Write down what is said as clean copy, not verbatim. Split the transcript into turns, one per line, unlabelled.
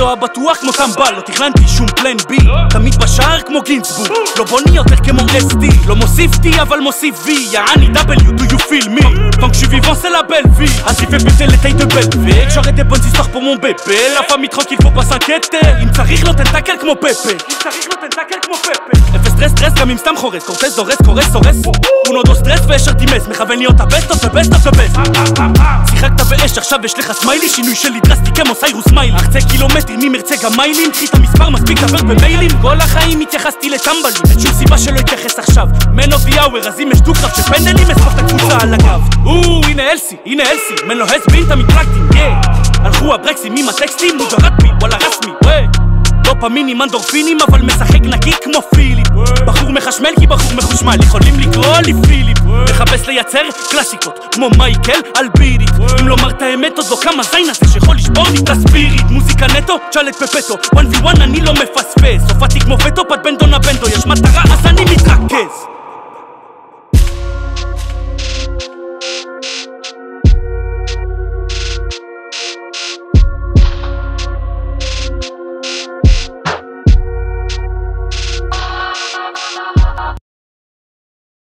לנסוע בטוח כמו טמבל, לא תכננתי שום פלן בי, תמיד בשער כמו גינצבורג, לא בוני יותר כמו SD, לא מוסיף T אבל מוסיף V, יעני W, do you feel me? Tant que je suis vivant c'est la belle vie. As-y fais péter les tailles de Belvic, j'aurai des bonnes histoires pour mon bébé, la famille tranquille faut pas s'inquiéter, אם צריך לא תנתקל כמו פפה, אפס סטרס סטרס גם אם סתם חורס, קורטס דורס קורס סורס, אונו דו סטרס והשארתי מס, מכוון להיות הבסט אוף הבסט אוף הבסט. שיחקת באש עכשיו יש לך סמיילי, שינוי שלי דרסטי כמו סיירוס מיילי, ארצה קילומטרים אם ארצה גם מיילים, קחי את המספר מספיק דבר במיילים, כל החיים התייחסתי לטמבלים, אין שום סיבה שלא יתייחס עכשיו, מן אוף די אאואר, אז אם יש דו-קרב של פנדלים אסחוף את הקבוצה על הגב. הנה אלסי, מן לו הסבין את המטרקטים, הלכו הברקסים עם הטקסטים, מודרת בי, וואלה רסמי, דופמינים, אנדורפינים, אבל משחק נקי כמו פיליפ, בחור מחשמל כי בחור מחושמל, יכולים לקרוא לי פיליפ, מחפש לייצר קלאסיקות כמו מייקל על בירית, אם לומר את האמת עוד לא כמה זין הזה שיכול לשבור לי את הספיריט, מוזיקה נטו, צ'לט פפטו, 1v1 אני לא מפספס, הופעתי כמו וטו, פת בנדונה בנדו, יש מטרה אז אני מתרכז.